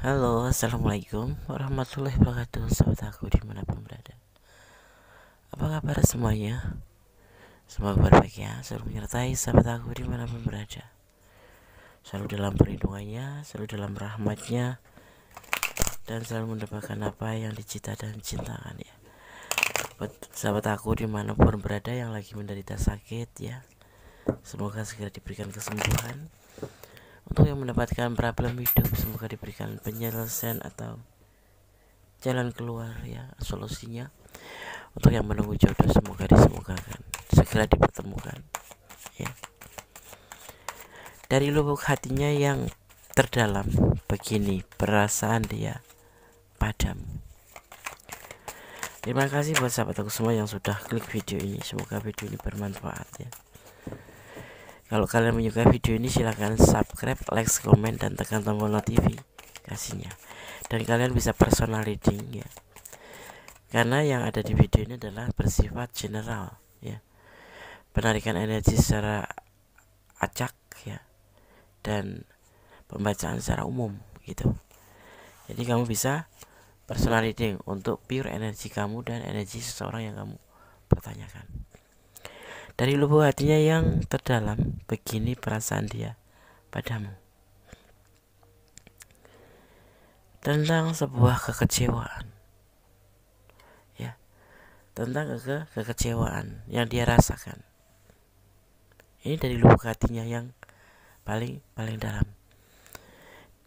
Halo, assalamualaikum warahmatullahi wabarakatuh. Sahabat aku dimanapun berada, apa kabar semuanya? Semoga berbahagia selalu menyertai sahabat aku dimanapun berada, selalu dalam perlindungannya, selalu dalam rahmatnya, dan selalu mendapatkan apa yang dicita dan cintakan ya. Buat sahabat aku dimanapun berada yang lagi menderita sakit ya, semoga segera diberikan kesembuhan. Untuk yang mendapatkan problem hidup, semoga diberikan penyelesaian atau jalan keluar ya, solusinya. Untuk yang menunggu jodoh, semoga disemogakan segera dipertemukan ya. Dari lubuk hatinya yang terdalam, begini perasaan dia padamu. Terima kasih buat sahabat aku semua yang sudah klik video ini. Semoga video ini bermanfaat ya. Kalau kalian menyukai video ini, silahkan subscribe, like, komen, dan tekan tombol notifikasinya. Dan kalian bisa personal reading ya, karena yang ada di video ini adalah bersifat general ya, penarikan energi secara acak ya, dan pembacaan secara umum gitu. Jadi kamu bisa personal reading untuk pure energi kamu dan energi seseorang yang kamu pertanyakan. Dari lubuk hatinya yang terdalam, begini perasaan dia padamu. Tentang sebuah kekecewaan ya, tentang kekecewaan yang dia rasakan. Ini dari lubuk hatinya yang paling dalam.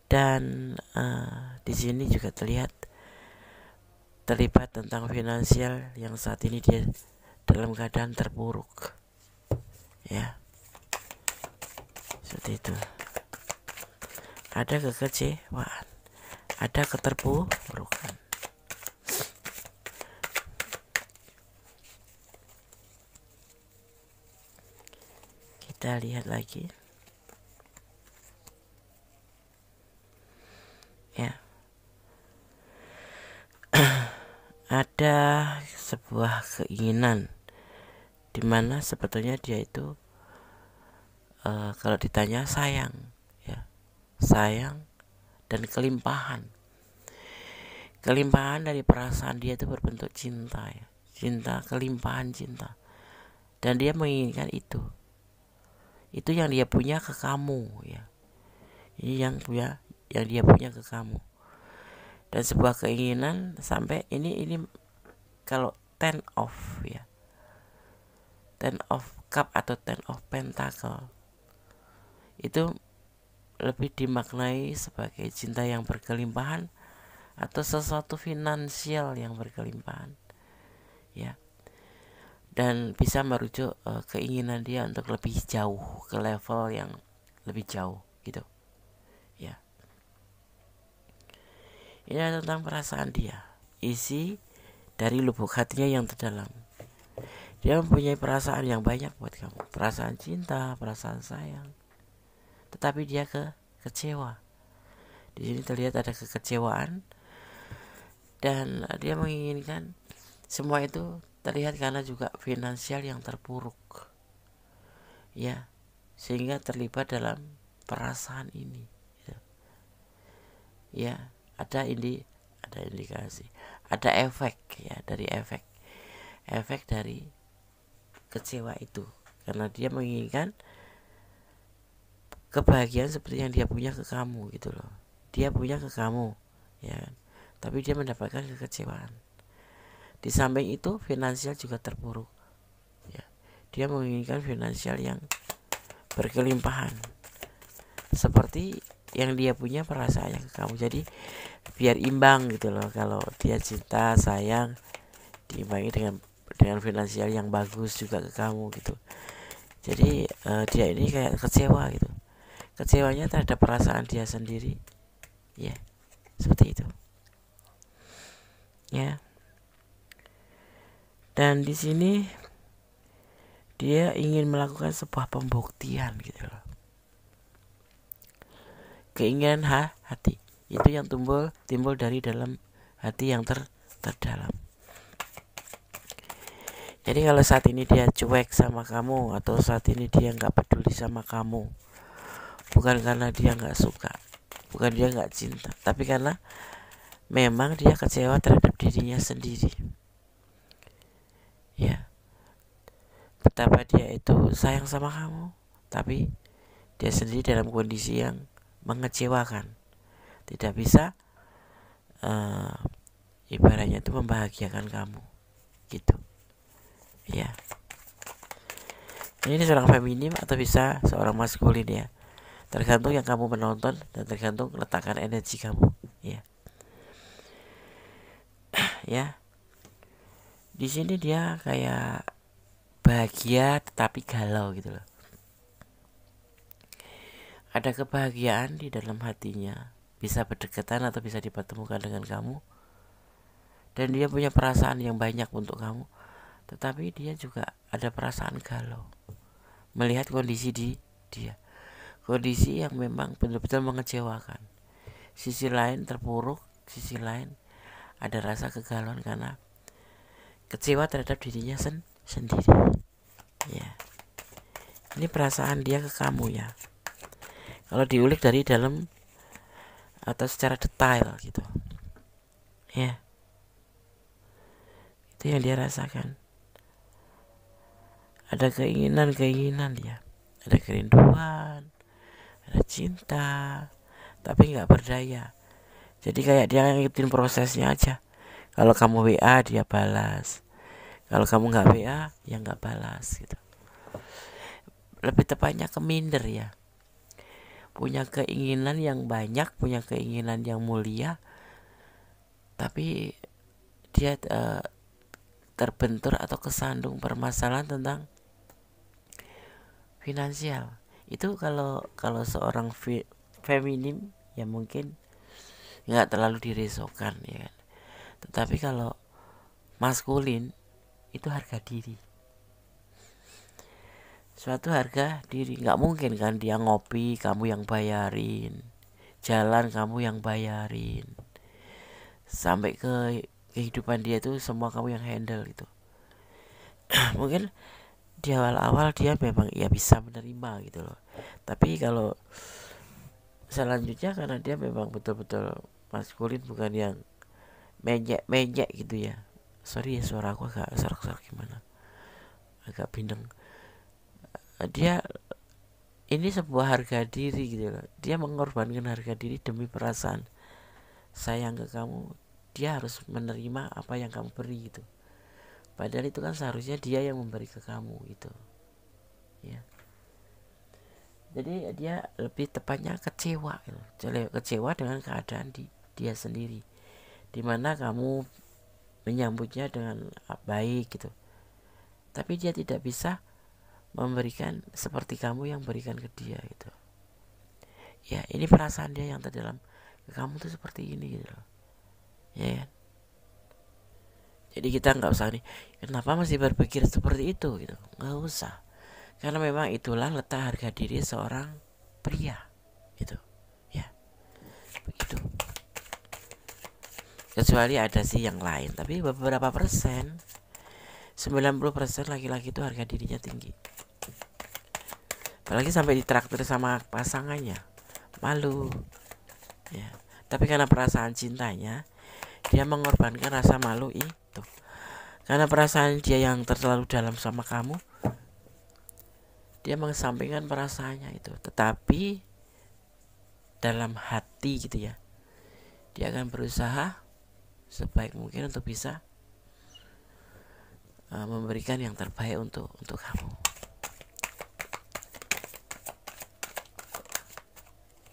Dan di sini juga terlibat tentang finansial yang saat ini dia dalam keadaan terpuruk ya, seperti itu. Ada kekecewaan, ada keterpurukan. Kita lihat lagi ya. Ada sebuah keinginan dimana sebetulnya dia itu kalau ditanya sayang ya, sayang dan kelimpahan dari perasaan dia itu berbentuk cinta ya, cinta, kelimpahan cinta, dan dia menginginkan itu yang dia punya ke kamu ya. Ini yang dia punya ke kamu. Dan sebuah keinginan sampai ini kalau ten of ya, ten of cup atau ten of pentacle itu lebih dimaknai sebagai cinta yang berkelimpahan atau sesuatu finansial yang berkelimpahan ya, dan bisa merujuk keinginan dia untuk lebih jauh, ke level yang lebih jauh gitu ya. Ini tentang perasaan dia, isi dari lubuk hatinya yang terdalam. Dia mempunyai perasaan yang banyak buat kamu, perasaan cinta, perasaan sayang, tetapi dia kecewa. Di sini terlihat ada kekecewaan, dan dia menginginkan semua itu terlihat karena juga finansial yang terpuruk ya, sehingga terlibat dalam perasaan ini gitu. Ya, ada indikasi, ada efek ya, dari efek dari kecewa itu, karena dia menginginkan kebahagiaan seperti yang dia punya ke kamu gitu loh. Dia punya ke kamu ya, tapi dia mendapatkan kekecewaan. Di samping itu finansial juga terpuruk ya. Dia menginginkan finansial yang berkelimpahan seperti yang dia punya perasaannya ke kamu. Jadi biar imbang gitu loh, kalau dia cinta sayang diimbangi dengan finansial yang bagus juga ke kamu gitu. Jadi dia ini kayak kecewa gitu, kecewanya terhadap perasaan dia sendiri ya, seperti itu ya. Dan di sini dia ingin melakukan sebuah pembuktian gitu loh. Keinginan hati itu yang timbul dari dalam hati yang terdalam. Jadi kalau saat ini dia cuek sama kamu, atau saat ini dia nggak peduli sama kamu, bukan karena dia nggak suka, bukan dia nggak cinta, tapi karena memang dia kecewa terhadap dirinya sendiri. Ya, betapa dia itu sayang sama kamu, tapi dia sendiri dalam kondisi yang mengecewakan, tidak bisa ibaratnya itu membahagiakan kamu, gitu. Ya, ini seorang feminim atau bisa seorang maskulin ya, tergantung yang kamu menonton dan tergantung letakkan energi kamu. Ya, ya. Di sini dia kayak bahagia tetapi galau gitu loh. Ada kebahagiaan di dalam hatinya, bisa berdekatan atau bisa dipertemukan dengan kamu, dan dia punya perasaan yang banyak untuk kamu, tetapi dia juga ada perasaan galau melihat kondisi dia, kondisi yang memang benar-benar mengecewakan. Sisi lain terpuruk, sisi lain ada rasa kegalauan karena kecewa terhadap dirinya sendiri. Ya, ini perasaan dia ke kamu ya. Kalau diulik dari dalam atau secara detail gitu, ya, itu yang dia rasakan. Ada keinginan dia, ada kerinduan, ada cinta, tapi nggak berdaya. Jadi kayak dia ngikutin prosesnya aja. Kalau kamu WA dia balas, kalau kamu nggak WA ya nggak balas gitu. Lebih tepatnya keminder ya. Punya keinginan yang banyak, punya keinginan yang mulia, tapi dia terbentur atau kesandung permasalahan tentang finansial. Itu kalau seorang feminim ya mungkin nggak terlalu dirisaukan ya kan. Tetapi kalau maskulin itu harga diri, suatu harga diri. Nggak mungkin kan dia ngopi kamu yang bayarin, jalan kamu yang bayarin, sampai ke kehidupan dia itu semua kamu yang handle gitu. Mungkin di awal-awal dia memang ya bisa menerima gitu loh, tapi kalau selanjutnya karena dia memang betul-betul maskulin, bukan yang menyek gitu ya. Sorry ya suara aku agak serak-serak gimana, agak bindeng. Dia ini sebuah harga diri gitu loh. Dia mengorbankan harga diri demi perasaan sayang ke kamu. Dia harus menerima apa yang kamu beri gitu. Padahal itu kan seharusnya dia yang memberi ke kamu gitu. Ya. Jadi dia lebih tepatnya kecewa gitu. Kecewa dengan keadaan dia sendiri, dimana kamu menyambutnya dengan baik gitu, tapi dia tidak bisa memberikan seperti kamu yang berikan ke dia gitu. Ya, ini perasaan dia yang terdalam ke kamu tuh seperti ini gitu loh. Ya kan? Jadi kita nggak usah nih, kenapa masih berpikir seperti itu gitu, nggak usah, karena memang itulah letak harga diri seorang pria gitu ya, begitu. Kecuali ada sih yang lain, tapi beberapa persen, 90% laki-laki itu harga dirinya tinggi, apalagi sampai ditraktir sama pasangannya, malu ya. Tapi karena perasaan cintanya, dia mengorbankan rasa malu itu. Karena perasaan dia yang terlalu dalam sama kamu, dia mengesampingkan perasaannya itu. Tetapi dalam hati gitu ya, dia akan berusaha sebaik mungkin untuk bisa memberikan yang terbaik untuk kamu.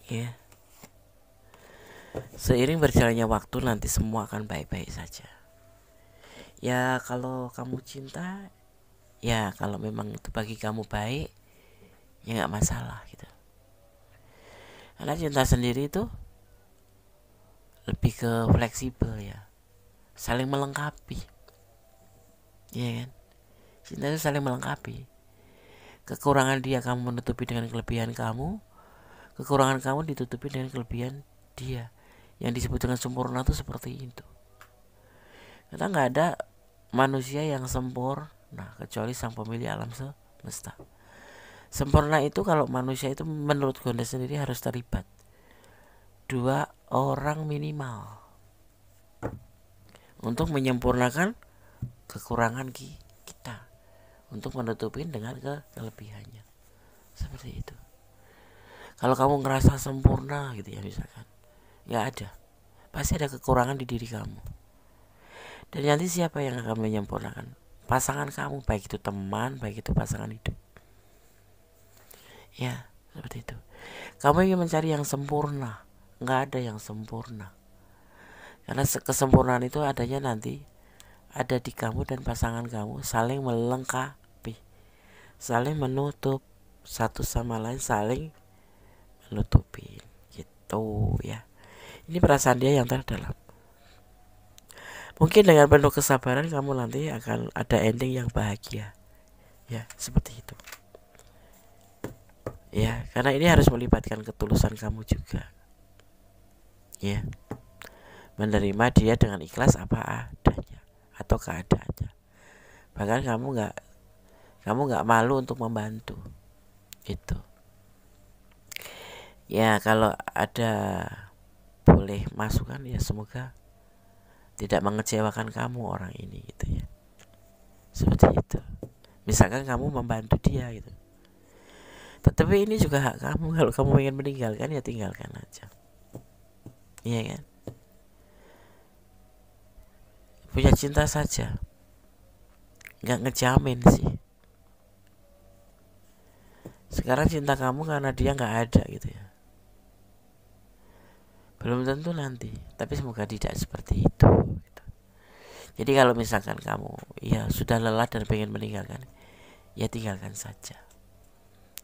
Ya. Seiring berjalannya waktu nanti semua akan baik-baik saja. Ya kalau kamu cinta, ya kalau memang itu bagi kamu baik, ya nggak masalah gitu. Karena cinta sendiri itu lebih ke fleksibel ya, saling melengkapi, ya kan? Cinta itu saling melengkapi. Kekurangan dia kamu menutupi dengan kelebihan kamu, kekurangan kamu ditutupi dengan kelebihan dia. Yang disebut dengan sempurna itu seperti itu. Karena nggak ada manusia yang sempurna kecuali sang pemilik alam semesta. Sempurna itu kalau manusia itu menurut Gonda sendiri harus terlibat 2 orang minimal untuk menyempurnakan kekurangan kita, untuk menutupin dengan kelebihannya. Seperti itu. Kalau kamu ngerasa sempurna gitu ya misalkan, nggak ada, pasti ada kekurangan di diri kamu. Dan nanti siapa yang akan menyempurnakan? Pasangan kamu, baik itu teman, baik itu pasangan hidup. Ya, seperti itu. Kamu ingin mencari yang sempurna, nggak ada yang sempurna. Karena kesempurnaan itu adanya nanti ada di kamu dan pasangan kamu, saling melengkapi, saling menutup, satu sama lain saling menutupi, gitu ya. Ini perasaan dia yang terdalam. Mungkin dengan penuh kesabaran kamu nanti akan ada ending yang bahagia. Ya, seperti itu. Ya, karena ini harus melibatkan ketulusan kamu juga. Ya. Menerima dia dengan ikhlas apa adanya atau keadaannya. Bahkan kamu nggak malu untuk membantu. Gitu. Ya, kalau ada boleh masukan ya semoga tidak mengecewakan kamu orang ini gitu ya. Seperti itu. Misalkan kamu membantu dia gitu. Tetapi ini juga hak kamu. Kalau kamu ingin meninggalkan ya tinggalkan aja. Iya kan? Punya cinta saja, nggak ngejamin sih. Sekarang cinta kamu karena dia nggak ada gitu ya. Belum tentu nanti. Tapi semoga tidak seperti itu gitu. Jadi kalau misalkan kamu ya sudah lelah dan pengen meninggalkan, ya tinggalkan saja.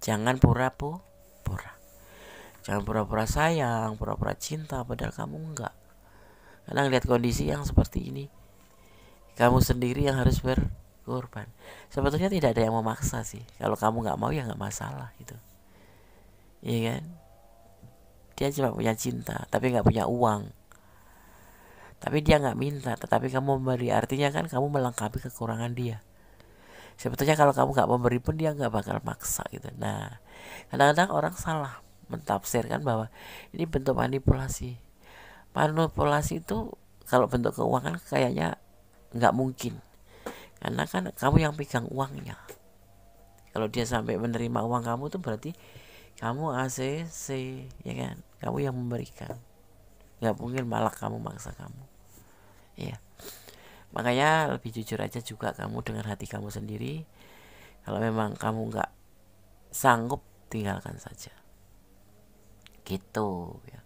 Jangan pura-pura. Jangan pura-pura sayang, pura-pura cinta padahal kamu enggak. Karena ngeliat kondisi yang seperti ini, kamu sendiri yang harus berkorban. Sebetulnya tidak ada yang memaksa sih. Kalau kamu nggak mau ya nggak masalah gitu. Iya kan? Dia cuma punya cinta, tapi nggak punya uang. Tapi dia nggak minta, tetapi kamu memberi. Artinya kan kamu melengkapi kekurangan dia. Sebetulnya kalau kamu nggak memberi pun dia nggak bakal maksa gitu. Nah, kadang-kadang orang salah mentafsirkan bahwa ini bentuk manipulasi. Manipulasi itu kalau bentuk keuangan kayaknya nggak mungkin, karena kan kamu yang pegang uangnya. Kalau dia sampai menerima uang kamu tuh berarti kamu ACC, ya kan? Kamu yang memberikan. Nggak mungkin malah kamu maksa kamu. Ya. Makanya lebih jujur aja juga kamu dengan hati kamu sendiri. Kalau memang kamu nggak sanggup, tinggalkan saja. Gitu ya.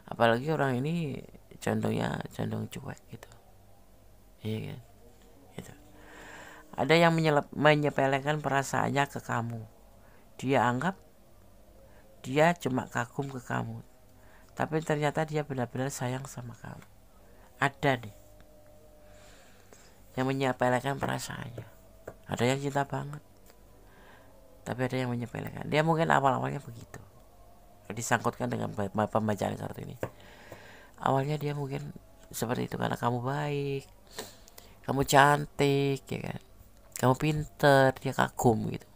Apalagi orang ini condong cuek gitu. Iya kan? Gitu. Ada yang menyepelekan perasaannya ke kamu. Dia anggap dia cuma kagum ke kamu, tapi ternyata dia benar-benar sayang sama kamu. Ada nih yang menyepelekan perasaannya. Ada yang cinta banget, tapi ada yang menyepelekan. Dia mungkin awal-awalnya begitu, disangkutkan dengan pembacaan kartu ini. Awalnya dia mungkin seperti itu karena kamu baik, kamu cantik, ya kan, kamu pinter, dia kagum gitu.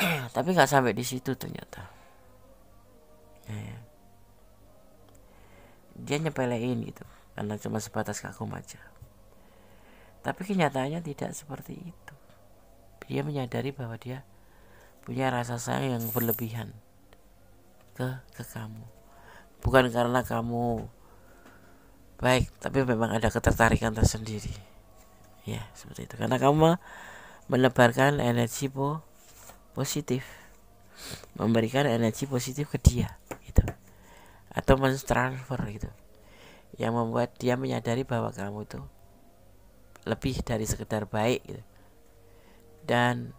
Tapi nggak sampai di situ ternyata. Ya. Dia nyepelein gitu karena cuma sebatas kagum aja. Tapi kenyataannya tidak seperti itu. Dia menyadari bahwa dia punya rasa sayang yang berlebihan ke kamu. Bukan karena kamu baik, tapi memang ada ketertarikan tersendiri. Ya, seperti itu. Karena kamu menebarkan energi positif, memberikan energi positif ke dia gitu. Atau mentransfer gitu. Yang membuat dia menyadari bahwa kamu itu lebih dari sekedar baik gitu. Dan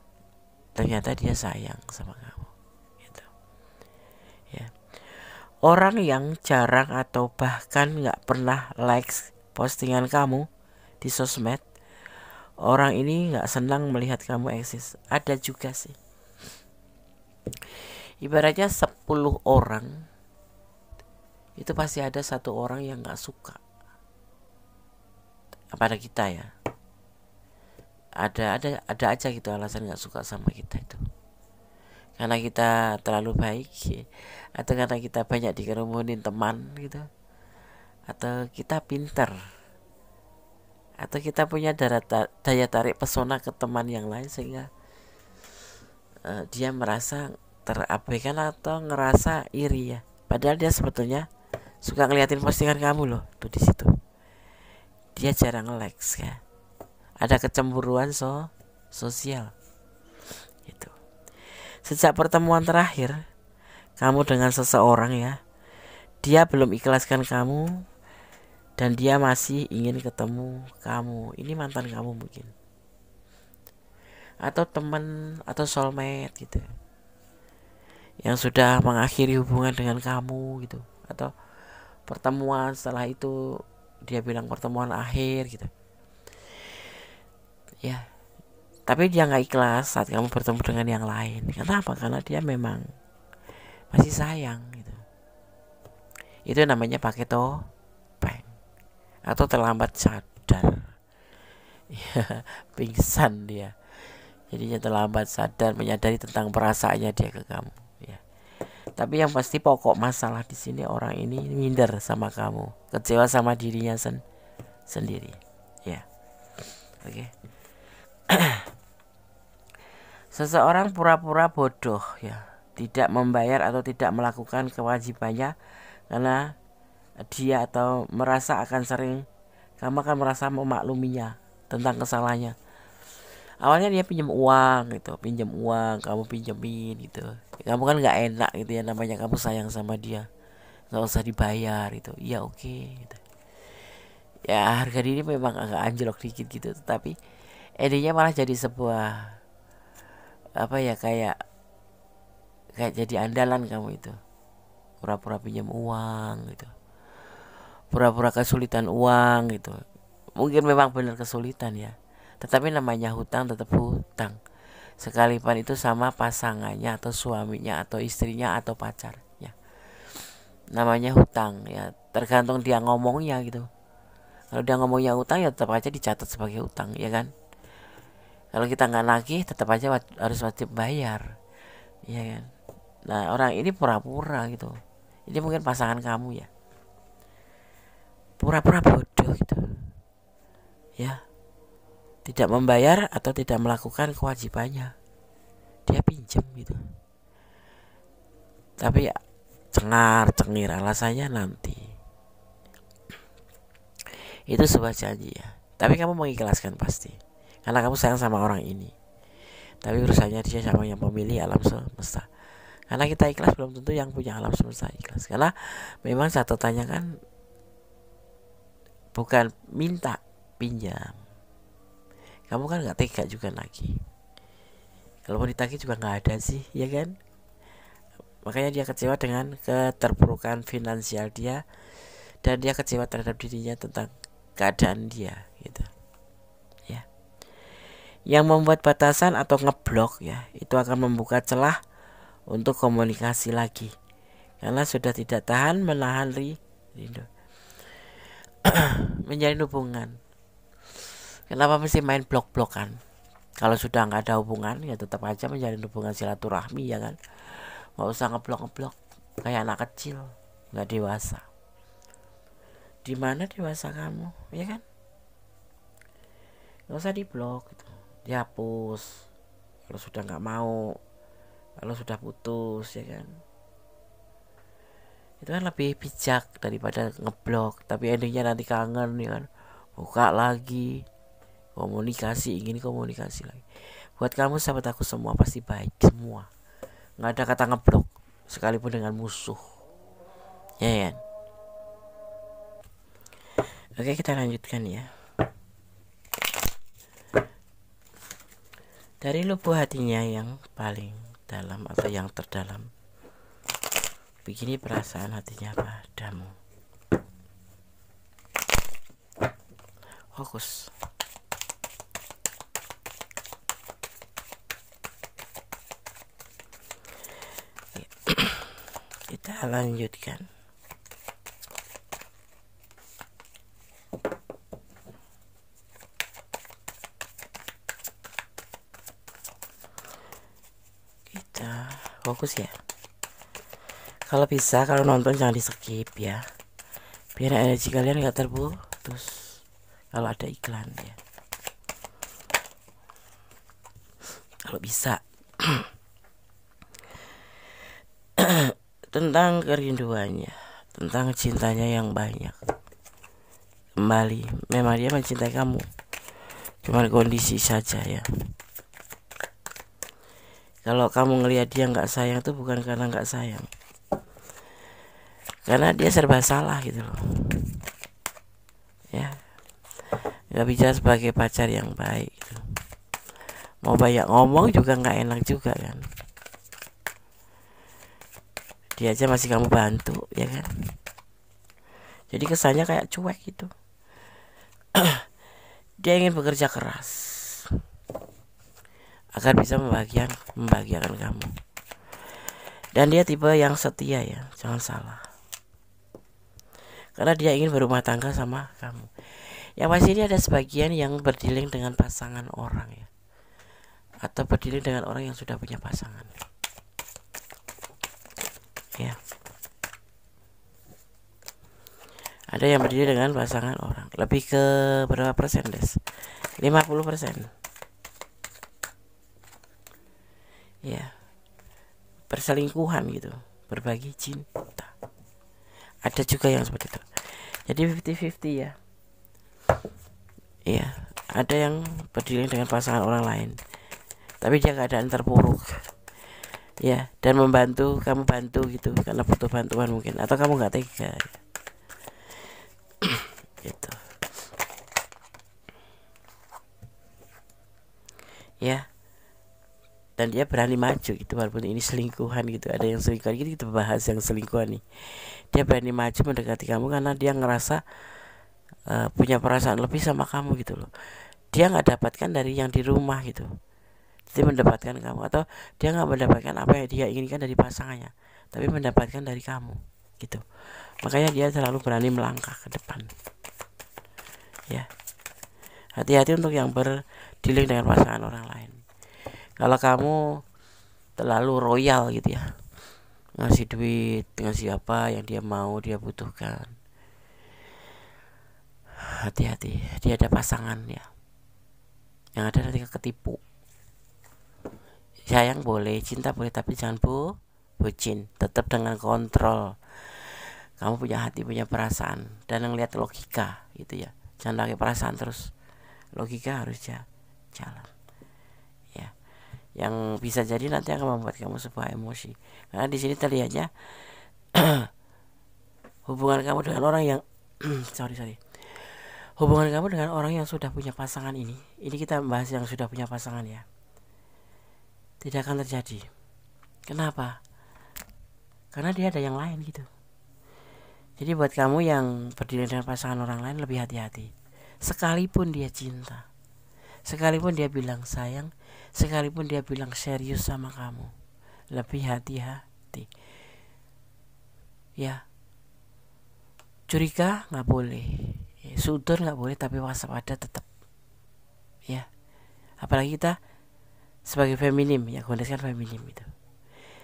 ternyata dia sayang sama kamu gitu. Ya. Orang yang jarang atau bahkan gak pernah likes postingan kamu di sosmed, orang ini gak senang melihat kamu eksis. Ada juga sih. Ibaratnya 10 orang, itu pasti ada 1 orang yang gak suka pada kita ya. Ada aja gitu alasan gak suka sama kita itu. karena kita terlalu baik, atau karena kita banyak dikerumunin teman gitu, atau kita pinter, atau kita punya daya tarik pesona ke teman yang lain sehingga dia merasa terabaikan atau ngerasa iri ya. Padahal dia sebetulnya suka ngeliatin postingan kamu loh tuh di situ. Dia jarang likes ya. Ada kecemburuan sosial itu. Sejak pertemuan terakhir kamu dengan seseorang ya, dia belum ikhlaskan kamu dan dia masih ingin ketemu kamu. Ini mantan kamu mungkin, atau teman, atau soulmate gitu, yang sudah mengakhiri hubungan dengan kamu gitu. Atau pertemuan setelah itu dia bilang pertemuan akhir gitu ya, tapi dia nggak ikhlas saat kamu bertemu dengan yang lain. Kenapa? Karena dia memang masih sayang gitu. Itu namanya pakai topeng atau terlambat sadar. Ya, pingsan dia. Jadinya terlambat sadar menyadari tentang perasaannya dia ke kamu. Ya. Tapi yang pasti pokok masalah di sini orang ini minder sama kamu, kecewa sama dirinya sendiri. Ya, oke. Seseorang pura-pura bodoh ya, tidak membayar atau tidak melakukan kewajibannya karena dia atau merasa akan sering kamu akan merasa memakluminya tentang kesalahannya. Awalnya dia pinjam uang gitu, pinjam uang, kamu pinjemin gitu. Kamu kan nggak enak gitu ya, namanya kamu sayang sama dia, nggak usah dibayar itu. Iya oke, gitu. Ya harga diri memang agak anjlok dikit gitu, tapi endingnya malah jadi sebuah apa ya, kayak jadi andalan kamu itu. Pura-pura pinjam uang gitu, pura-pura kesulitan uang gitu. Mungkin memang benar kesulitan ya, tetapi namanya hutang tetap hutang, sekalipun itu sama pasangannya atau suaminya atau istrinya atau pacarnya. Namanya hutang ya, tergantung dia ngomongnya gitu. Kalau dia ngomongnya hutang ya tetap aja dicatat sebagai hutang ya kan. Kalau kita nggak nagih tetap aja harus wajib bayar ya kan. Nah orang ini pura-pura gitu. Ini mungkin pasangan kamu ya, pura-pura bodoh gitu ya, tidak membayar atau tidak melakukan kewajibannya. Dia pinjam gitu, tapi ya cengar-cengir alasannya nanti. Itu sebuah janji ya, tapi kamu mengikhlaskan pasti karena kamu sayang sama orang ini. Tapi urusannya dia sama yang pemilik alam semesta. Karena kita ikhlas belum tentu yang punya alam semesta ikhlas. Karena memang catatannya kan bukan minta, pinjam. Kamu kan gak tega juga lagi. Kalau mau ditagih juga gak ada sih, ya kan? Makanya dia kecewa dengan keterpurukan finansial dia, dan dia kecewa terhadap dirinya tentang keadaan dia gitu ya. Yang membuat batasan atau ngeblok ya, itu akan membuka celah untuk komunikasi lagi, karena sudah tidak tahan menahan rindu menjalin hubungan. Kenapa mesti main blok-blokan? Kalau sudah nggak ada hubungan ya tetap aja menjalin hubungan silaturahmi ya kan. Nggak usah ngeblok kayak anak kecil, nggak dewasa. Di mana dewasa kamu ya kan? Nggak usah diblok gitu, dihapus kalau sudah nggak mau, kalau sudah putus ya kan. Itu kan lebih bijak daripada ngeblok tapi endingnya nanti kangen ya kan, buka lagi komunikasi, ingin komunikasi lagi. Buat kamu sahabat aku semua pasti baik semua, nggak ada kata ngeblok sekalipun dengan musuh ya kan. Oke kita lanjutkan ya. Dari lubuk hatinya yang paling dalam atau yang terdalam, begini perasaan hatinya padamu. Fokus. Kita lanjutkan. Kita fokus ya. Kalau bisa, kalau nonton jangan di skip ya, biar energi kalian nggak terputus kalau ada iklan ya. Kalau bisa. Tentang kerinduannya, tentang cintanya yang banyak. Kembali, memang dia mencintai kamu, cuman kondisi saja ya. Kalau kamu ngelihat dia nggak sayang, itu bukan karena nggak sayang, karena dia serba salah gitu loh ya. Nggak bisa sebagai pacar yang baik gitu. Mau banyak ngomong juga nggak enak juga kan. Dia aja masih kamu bantu ya kan, jadi kesannya kayak cuek gitu. Dia ingin bekerja keras agar bisa membahagiakan kamu. Dan dia tipe yang setia ya, jangan salah. Karena dia ingin berumah tangga sama kamu. Yang pasti ini ada sebagian yang berdealing dengan pasangan orang ya, atau berdealing dengan orang yang sudah punya pasangan ya. Ada yang berdiri dengan pasangan orang. Lebih ke berapa persen, Des? 50% ya. Perselingkuhan gitu, berbagi cinta. Ada juga yang seperti itu. Jadi 50-50 ya. Iya, ada yang berdiri dengan pasangan orang lain, tapi dia keadaan terpuruk ya, dan membantu, kamu bantu gitu karena butuh bantuan mungkin, atau kamu nggak tega gitu ya. Dan dia berani maju gitu, walaupun ini selingkuhan gitu. Ada yang selingkuhan gitu, kita bahas yang selingkuhan nih. Dia berani maju mendekati kamu karena dia ngerasa punya perasaan lebih sama kamu gitu loh. Dia nggak dapatkan dari yang di rumah gitu, jadi mendapatkan kamu. Atau dia nggak mendapatkan apa yang dia inginkan dari pasangannya, tapi mendapatkan dari kamu gitu. Makanya dia selalu berani melangkah ke depan ya. Hati-hati untuk yang berdealing dengan pasangan orang lain. Kalau kamu terlalu royal gitu ya, ngasih duit, ngasih apa yang dia mau, dia butuhkan, hati-hati, dia ada pasangan ya, yang ada nanti ketipu. Sayang boleh, cinta boleh, tapi jangan bucin, tetap dengan kontrol. Kamu punya hati, punya perasaan, dan ngelihat logika gitu ya. Jangan pakai perasaan terus, logika harus jalan ya. Yang bisa jadi nanti akan membuat kamu sebuah emosi. Karena di sini terlihatnya hubungan kamu dengan orang yang sorry, hubungan kamu dengan orang yang sudah punya pasangan ini kita membahas yang sudah punya pasangan ya, tidak akan terjadi. Kenapa? Karena dia ada yang lain gitu. Jadi buat kamu yang berdiri dengan pasangan orang lain, lebih hati-hati. Sekalipun dia cinta, sekalipun dia bilang sayang, sekalipun dia bilang serius sama kamu, lebih hati-hati ya. Curiga nggak boleh, sudon nggak boleh, tapi waspada tetap ya. Apalagi kita sebagai feminim ya, kondisikan feminim itu.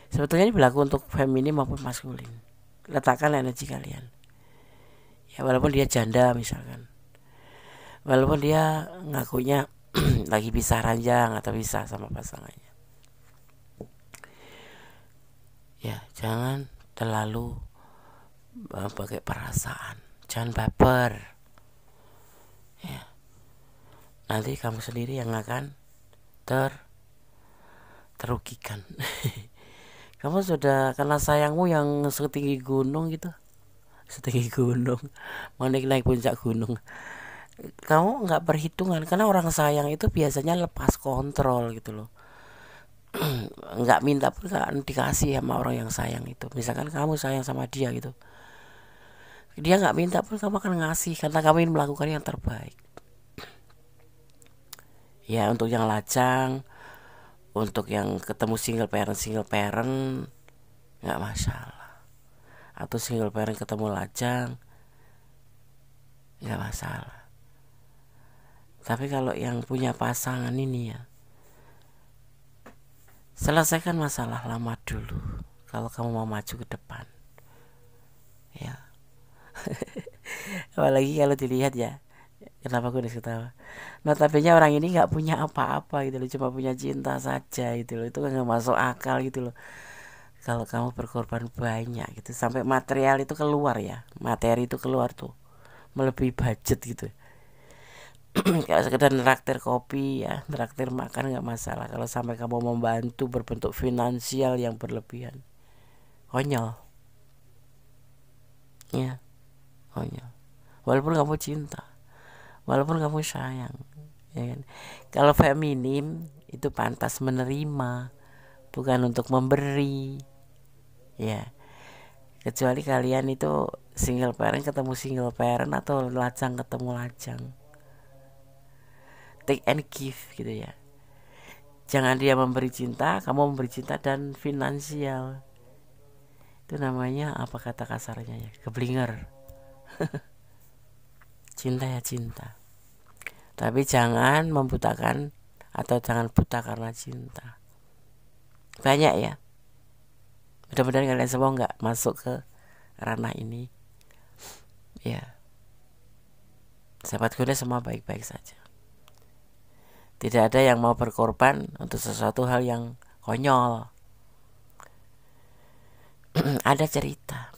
Sebetulnya ini berlaku untuk feminim maupun maskulin. Letakkan energi kalian ya, walaupun dia janda misalkan, walaupun dia ngakunya lagi pisah ranjang atau pisah sama pasangannya ya, jangan terlalu pakai perasaan, jangan baper ya. Nanti kamu sendiri yang akan terugikan. Kamu sudah kena sayangmu yang setinggi gunung gitu, setinggi gunung, mau naik puncak gunung, kamu nggak perhitungan. Karena orang sayang itu biasanya lepas kontrol gitu loh. Nggak minta pun nggak dikasih sama orang yang sayang itu. Misalkan kamu sayang sama dia gitu, dia nggak minta pun kamu akan ngasih, karena kamu ingin melakukan yang terbaik ya. Untuk yang lajang, untuk yang ketemu single parent nggak masalah, atau single parent ketemu lajang nggak masalah. Tapi kalau yang punya pasangan ini ya, Selesaikan masalah lama dulu kalau kamu mau maju ke depan, ya. Apalagi kalau dilihat ya, kenapa gue ketawa, notabene orang ini nggak punya apa-apa gitu loh, cuma punya cinta saja gitu loh. Itu nggak masuk akal gitu loh. Kalau kamu berkorban banyak gitu sampai material itu keluar ya, materi itu keluar tuh melebihi budget gitu. Kayak sekedar neraktir kopi ya, neraktir makan nggak masalah. Kalau sampai kamu membantu berbentuk finansial yang berlebihan, konyol ya, konyol. Walaupun kamu cinta, walaupun kamu sayang, ya kan? Kalau feminim itu pantas menerima, bukan untuk memberi, ya. Kecuali kalian itu single parent ketemu single parent atau lajang ketemu lajang, take and give gitu ya. Jangan dia memberi cinta, kamu memberi cinta dan finansial. Itu namanya apa kata kasarnya ya, keblinger. Cinta ya cinta, tapi jangan membutakan atau jangan buta karena cinta. Banyak ya, mudah-mudahan kalian semua nggak masuk ke ranah ini ya. Sahabat Gondes semua baik-baik saja, tidak ada yang mau berkorban untuk sesuatu hal yang konyol. Ada cerita,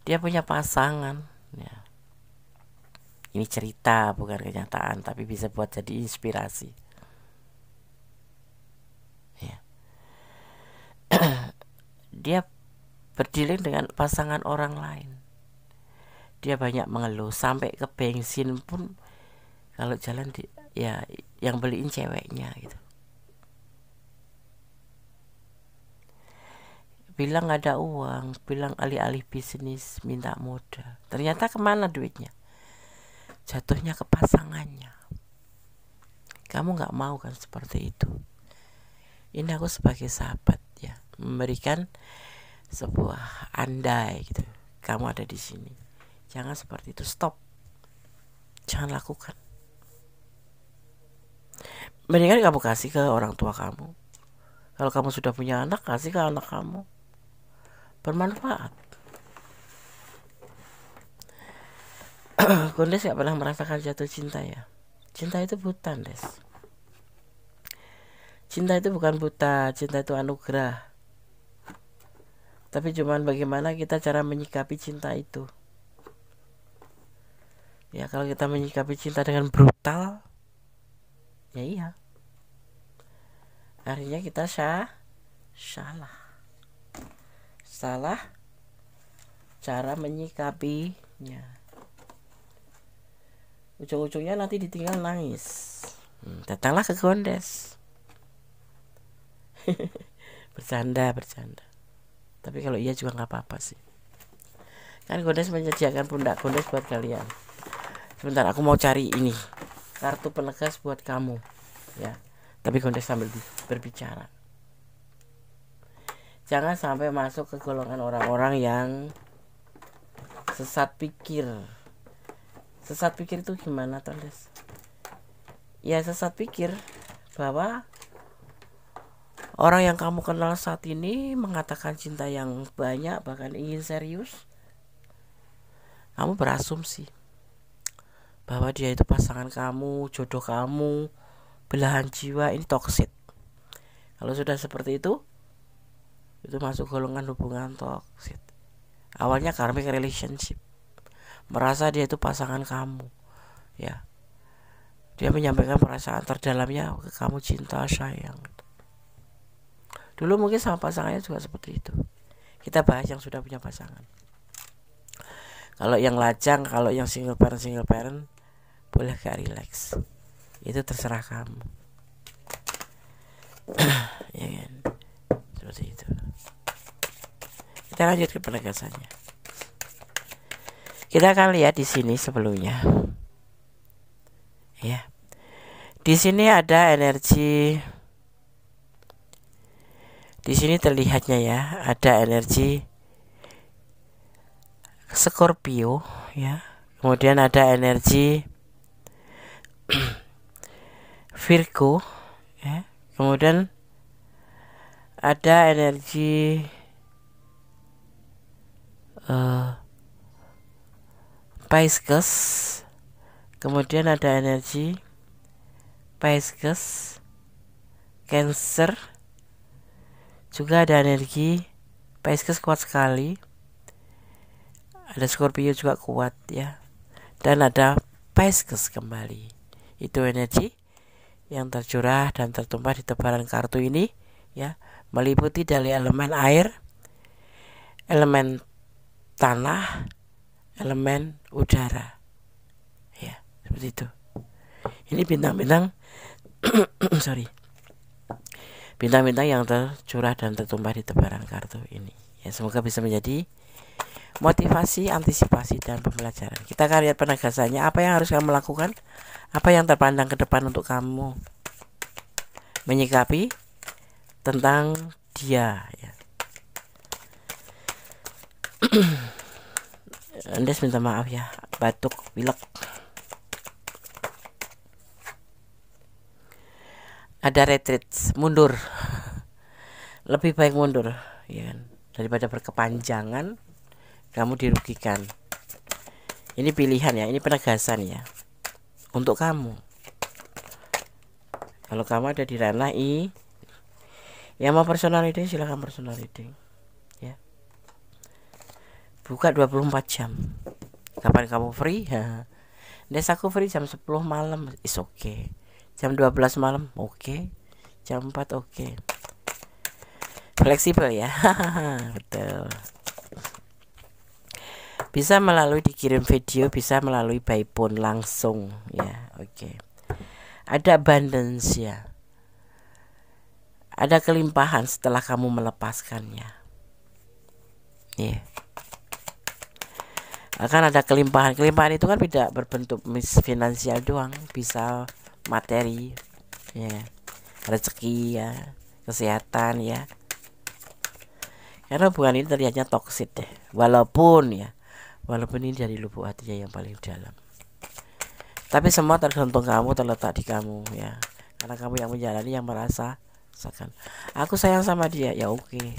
dia punya pasangan ya. Ini cerita bukan kenyataan, tapi bisa buat jadi inspirasi ya. Dia berdealing dengan pasangan orang lain, dia banyak mengeluh sampai ke bensin pun kalau jalan ya yang beliin ceweknya gitu. Bilang ada uang, bilang alih-alih bisnis minta modal. Ternyata kemana duitnya? Jatuhnya ke pasangannya. Kamu gak mau kan seperti itu? Ini aku sebagai sahabat ya, memberikan sebuah andai gitu. Kamu ada di sini. Jangan seperti itu, stop. Jangan lakukan. Mendingan kamu kasih ke orang tua kamu. Kalau kamu sudah punya anak, kasih ke anak kamu. Bermanfaat. Gondes gak pernah merasakan jatuh cinta ya. Cinta itu buta, Des. Cinta itu bukan buta, cinta itu anugerah. Tapi cuman bagaimana kita cara menyikapi cinta itu. Ya kalau kita menyikapi cinta dengan brutal, ya iya, artinya kita salah cara menyikapinya. Ujung-ujungnya nanti ditinggal nangis. Datanglah ke Gondes. bercanda. Tapi kalau iya juga nggak apa-apa sih. Kan Gondes menyediakan pundak Gondes buat kalian. Sebentar, aku mau cari ini kartu penegas buat kamu, ya. Tapi Gondes sambil berbicara. Jangan sampai masuk ke golongan orang-orang yang sesat pikir. Sesat pikir itu gimana, Tondes? Ya sesat pikir bahwa orang yang kamu kenal saat ini mengatakan cinta yang banyak, bahkan ingin serius. Kamu berasumsi bahwa dia itu pasangan kamu, jodoh kamu, belahan jiwa. Ini toxic. Kalau sudah seperti itu masuk golongan hubungan toxic. Awalnya karmic relationship, merasa dia itu pasangan kamu, ya. Dia menyampaikan perasaan terdalamnya ke kamu, cinta, sayang. Dulu mungkin sama pasangannya juga seperti itu. Kita bahas yang sudah punya pasangan. Kalau yang lajang, kalau yang single parent, boleh gak relax. Itu terserah kamu. Ya kan? Seperti itu. Kita lanjut ke penegasannya. Kita akan lihat di sini sebelumnya. Ya. Di sini ada energi. Di sini terlihatnya ya, ada energi Scorpio ya. Kemudian ada energi Virgo ya. Kemudian ada energi Pisces, kemudian ada energi Pisces, Cancer, juga ada energi Pisces kuat sekali, ada Scorpio juga kuat ya, dan ada Pisces kembali. Itu energi yang tercurah dan tertumpah di tebaran kartu ini ya, meliputi dari elemen air, elemen tanah, elemen udara ya, seperti itu. Ini bintang-bintang sorry, bintang-bintang yang tercurah dan tertumpah di tebaran kartu ini ya. Semoga bisa menjadi motivasi, antisipasi, dan pembelajaran. Kita akan lihat penegasannya. Apa yang harus kamu lakukan, apa yang terpandang ke depan untuk kamu menyikapi tentang dia ya. Andes minta maaf ya, batuk, pilek. Ada retreat, mundur. Lebih baik mundur ya kan, daripada berkepanjangan kamu dirugikan. Ini pilihan ya, ini penegasan ya untuk kamu. Kalau kamu ada di ranah I yang mau personal reading, silahkan personal reading ya. Buka 24 jam. Kapan kamu free? Des aku free jam 10 malam, is okay. Jam 12 malam, okay. Jam 4 okay. Fleksibel ya. Betul. Bisa melalui dikirim video, bisa melalui by phone langsung ya. Oke. Ada abundance ya. Ada kelimpahan setelah kamu melepaskannya. Ya. Akan ada kelimpahan. Kelimpahan itu kan tidak berbentuk finansial doang, bisa materi ya, rezeki ya, kesehatan ya. Karena hubungan ini terlihatnya toksik deh. Walaupun ini dari lubuk hatinya yang paling dalam. Tapi semua tergantung kamu, terletak di kamu ya. Karena kamu yang menjalani, yang merasa misalkan aku sayang sama dia, ya oke.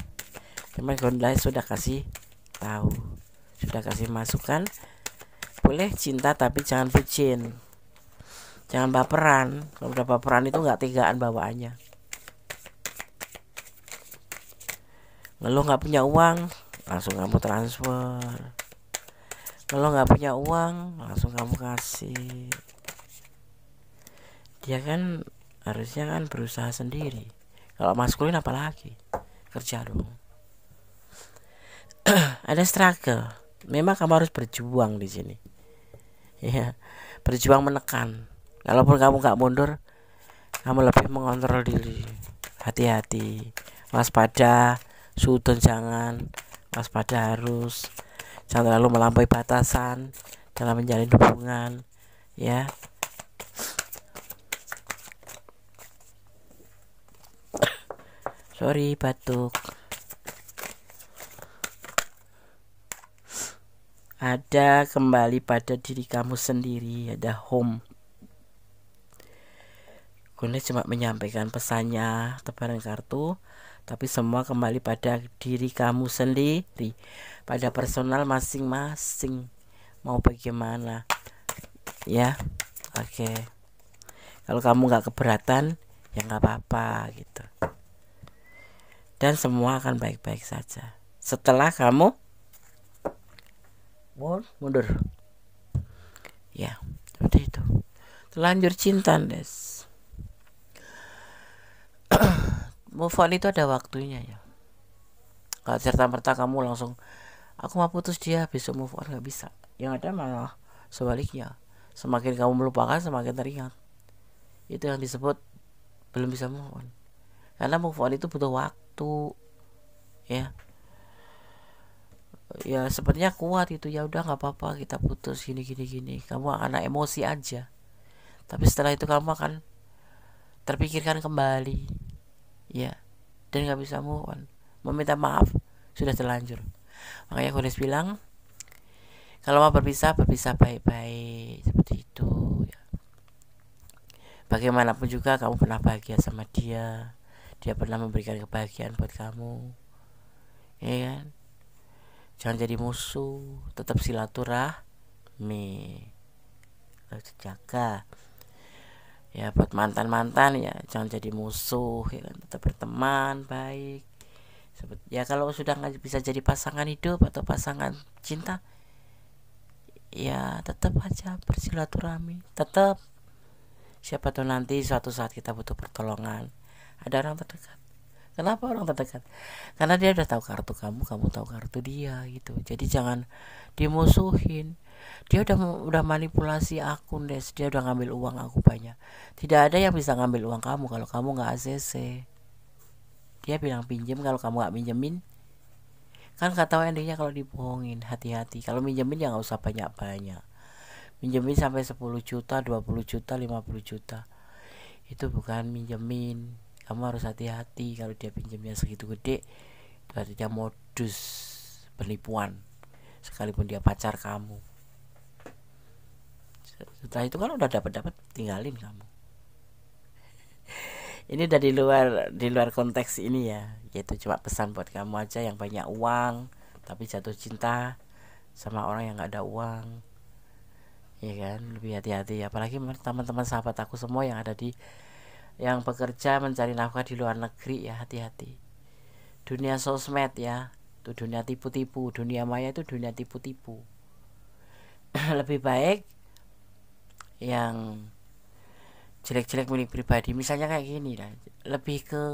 Cuman Gondai sudah kasih tahu, sudah kasih masukan. Boleh cinta tapi jangan bucin, jangan baperan. Kalau udah baperan itu nggak tegaan bawaannya. Ngeluh nggak punya uang, langsung kamu transfer. Kalau nggak punya uang, langsung kamu kasih. Dia kan harusnya kan berusaha sendiri. Kalau maskulin apalagi, kerja dong. Ada struggle. Memang kamu harus berjuang di sini. Ya, berjuang menekan. Kalaupun kamu nggak mundur, kamu lebih mengontrol diri. Hati-hati, waspada, sudon jangan, waspada harus. Jangan terlalu melampaui batasan dalam menjalin hubungan ya. Sorry batuk. Ada kembali pada diri kamu sendiri, ada home. Gue cuma menyampaikan pesannya tebaran kartu, tapi semua kembali pada diri kamu sendiri, pada personal masing-masing. Mau bagaimana ya. Oke. Kalau kamu gak keberatan, ya gak apa-apa gitu. Dan semua akan baik-baik saja setelah kamu mundur ya. Seperti itu. Terlanjur cinta Des. Move on itu ada waktunya ya. Gak serta-merta kamu langsung aku mau putus dia besok move on, gak bisa. Yang ada malah sebaliknya, semakin kamu melupakan semakin teringat. Itu yang disebut belum bisa move on. Karena move on itu butuh waktu ya. Ya sepertinya kuat itu, ya udah nggak apa-apa kita putus gini. Kamu akan emosi aja, tapi setelah itu kamu akan terpikirkan kembali ya, dan nggak bisa move on. Meminta maaf sudah terlanjur. Makanya Gones bilang kalau mau berpisah baik-baik, seperti itu ya. Bagaimanapun juga kamu pernah bahagia sama dia, dia pernah memberikan kebahagiaan buat kamu, ya kan? Jangan jadi musuh, tetap silaturahmi, harus jaga. Ya buat mantan-mantan ya jangan jadi musuh, ya kan? Tetap berteman baik. Ya kalau sudah nggak bisa jadi pasangan hidup atau pasangan cinta, ya tetap aja bersilaturahmi, tetap. Siapa tahu nanti suatu saat kita butuh pertolongan, ada orang terdekat. Kenapa orang terdekat? Karena dia udah tahu kartu kamu tahu kartu dia gitu. Jadi jangan dimusuhin. Dia udah manipulasi akun Des, dia udah ngambil uang aku banyak. Tidak ada yang bisa ngambil uang kamu kalau kamu nggak ACC. Dia bilang pinjem, kalau kamu nggak minjemin, kan nggak tahu endingnya kalau dibohongin. Hati-hati. Kalau minjemin ya nggak usah banyak-banyak. Minjemin sampai 10 juta, 20 juta, 50 juta. Itu bukan minjemin. Kamu harus hati-hati kalau dia pinjamnya segitu gede. Itu artinya modus penipuan. Sekalipun dia pacar kamu. Setelah itu kan udah dapat tinggalin kamu. Ini udah di luar konteks ini ya. Yaitu cuma pesan buat kamu aja yang banyak uang tapi jatuh cinta sama orang yang nggak ada uang. Ya kan, lebih hati-hati. Apalagi teman-teman sahabat aku semua yang ada yang bekerja mencari nafkah di luar negeri, ya hati-hati. Dunia sosmed ya, itu dunia tipu-tipu. Dunia maya itu dunia tipu-tipu. Lebih baik yang jelek-jelek milik pribadi, misalnya kayak gini lah, lebih ke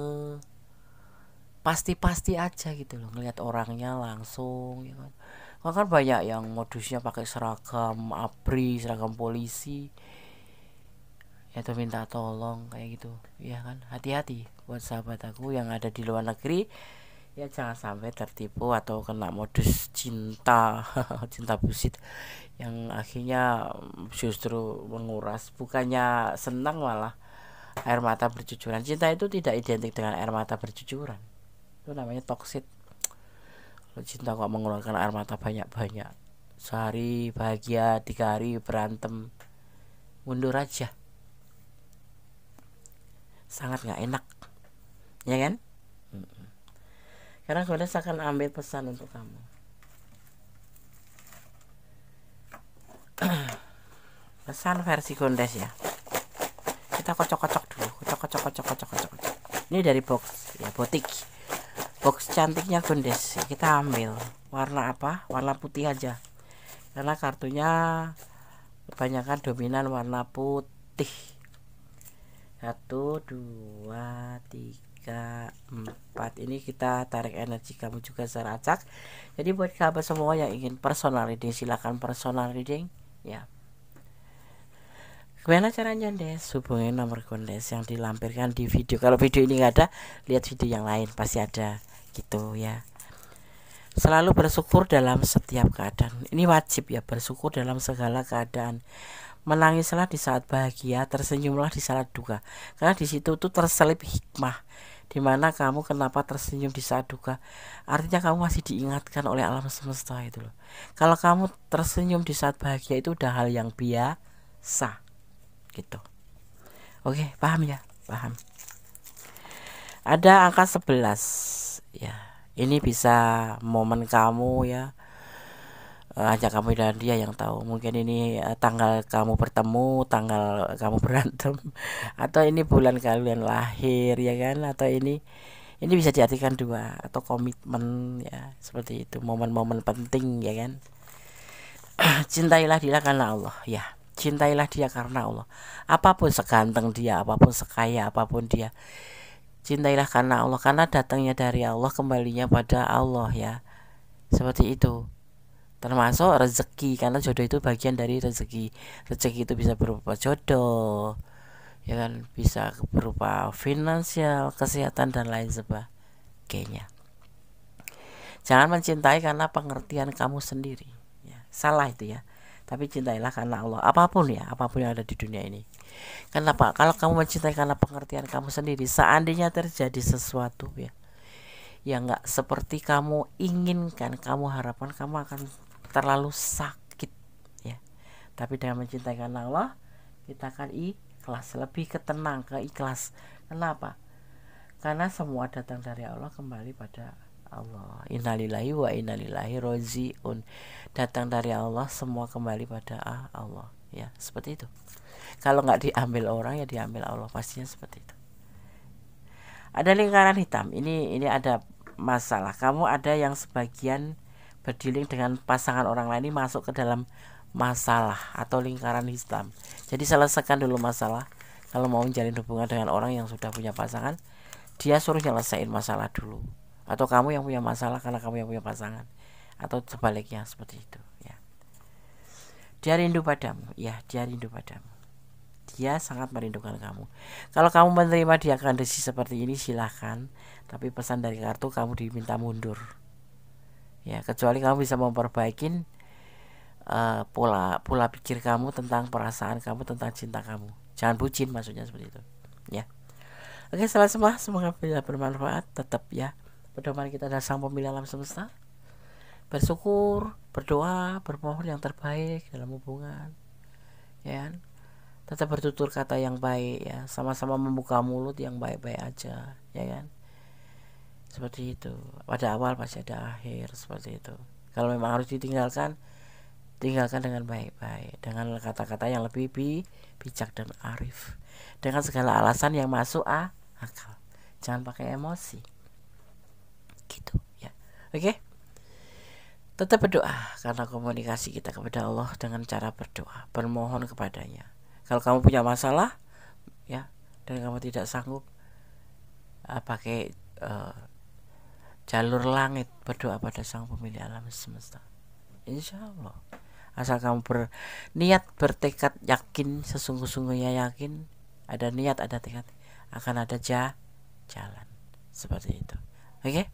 pasti-pasti aja gitu loh, ngelihat orangnya langsung ya kan. Kan banyak yang modusnya pakai seragam ABRI, seragam polisi, ya tuh minta tolong kayak gitu ya kan. Hati-hati buat sahabat aku yang ada di luar negeri, ya jangan sampai tertipu atau kena modus cinta cinta bullshit yang akhirnya justru menguras, bukannya senang malah air mata bercucuran. Cinta itu tidak identik dengan air mata bercucuran, itu namanya toksik. Kalau cinta kok mengeluarkan air mata banyak-banyak, sehari bahagia, 3 hari berantem, mundur aja, sangat nggak enak ya kan. Karena Gondes akan ambil pesan untuk kamu. Pesan versi Gondes ya, kita kocok-kocok dulu, kocok. Ini dari box ya, box cantiknya Gondes. Kita ambil warna apa, warna putih aja karena kartunya kebanyakan dominan warna putih. 1, 2, 3, 4. Ini kita tarik energi kamu juga secara acak. Jadi buat sahabat semua yang ingin personal reading, silakan personal reading ya. Gimana caranya Des? Hubungi nomor Gondes yang dilampirkan di video. Kalau video ini nggak ada, lihat video yang lain pasti ada gitu ya. Selalu bersyukur dalam setiap keadaan. Ini wajib ya, bersyukur dalam segala keadaan. Menangislah di saat bahagia, tersenyumlah di saat duka. Karena di situ tuh terselip hikmah. Dimana kamu kenapa tersenyum di saat duka? Artinya kamu masih diingatkan oleh alam semesta itu loh. Kalau kamu tersenyum di saat bahagia itu udah hal yang biasa gitu. Oke, paham ya? Paham. Ada angka 11 ya. Ini bisa momen kamu ya, ajak kamu dan dia yang tahu. Mungkin ini tanggal kamu bertemu, tanggal kamu berantem, atau ini bulan kalian lahir ya kan, atau ini bisa diartikan dua, atau komitmen ya, seperti itu, momen-momen penting ya kan. Cintailah dia karena Allah ya, cintailah dia karena Allah. Apapun seganteng dia, apapun sekaya apapun dia, cintailah karena Allah, karena datangnya dari Allah, kembalinya pada Allah ya. Seperti itu. Termasuk rezeki, karena jodoh itu bagian dari rezeki. Rezeki itu bisa berupa jodoh ya kan, bisa berupa finansial, kesehatan dan lain sebagainya. Jangan mencintai karena pengertian kamu sendiri ya. Salah itu ya. Tapi cintailah karena Allah. Apapun ya, apapun yang ada di dunia ini. Kenapa? Kalau kamu mencintai karena pengertian kamu sendiri, seandainya terjadi sesuatu ya yang gak seperti kamu inginkan, kamu harapkan, kamu akan terlalu sakit ya. Tapi dengan mencintai karena Allah, kita akan ikhlas, lebih ke tenang, ke ikhlas. Kenapa? Karena semua datang dari Allah, kembali pada Allah. Innalillahi wa innalillahi rojiun. Datang dari Allah, semua kembali pada Allah. Ya, seperti itu. Kalau nggak diambil orang, ya diambil Allah, pastinya seperti itu. Ada lingkaran hitam. Ini ada masalah. Kamu ada yang sebagian berdealing dengan pasangan orang lain, ini masuk ke dalam masalah atau lingkaran hitam. Jadi selesaikan dulu masalah. Kalau mau menjalin hubungan dengan orang yang sudah punya pasangan, dia suruh nyelesain masalah dulu. Atau kamu yang punya masalah karena kamu yang punya pasangan, atau sebaliknya, seperti itu ya. Dia rindu padamu, ya, dia rindu padamu. Dia sangat merindukan kamu. Kalau kamu menerima dia kondisi seperti ini, silahkan. Tapi pesan dari kartu, kamu diminta mundur. Ya, kecuali kamu bisa memperbaiki pola pikir kamu tentang perasaan kamu, tentang cinta kamu. Jangan bucin, maksudnya seperti itu. Ya. Oke, salam semua, semoga bisa bermanfaat. Tetap ya, pedoman kita adalah Sang Pemilik alam semesta. Bersyukur, berdoa, bermohon yang terbaik dalam hubungan. Ya. Tetap bertutur kata yang baik ya, sama-sama membuka mulut yang baik-baik aja, ya kan? Seperti itu. Pada awal pasti ada akhir, seperti itu. Kalau memang harus ditinggalkan, tinggalkan dengan baik-baik, dengan kata-kata yang lebih bijak dan arif, dengan segala alasan yang masuk akal. Jangan pakai emosi. Gitu ya. Oke? Tetap berdoa, karena komunikasi kita kepada Allah dengan cara berdoa, bermohon kepadanya. Kalau kamu punya masalah ya, dan kamu tidak sanggup pakai jalur langit, berdoa pada Sang Pemilik alam semesta. Insya Allah, asal kamu berniat, bertekad, yakin, sesungguh-sungguhnya yakin, ada niat, ada tekad, akan ada jalan. Seperti itu. Oke?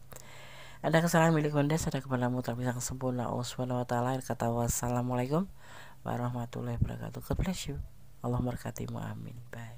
Ada kesalahan milik Kondes, ada kepadamu tak bisa sempurna. Allah Subhanahu wa taala kata wassalamualaikum warahmatullahi wabarakatuh. God bless you. Allah berkatimu, amin. Bye.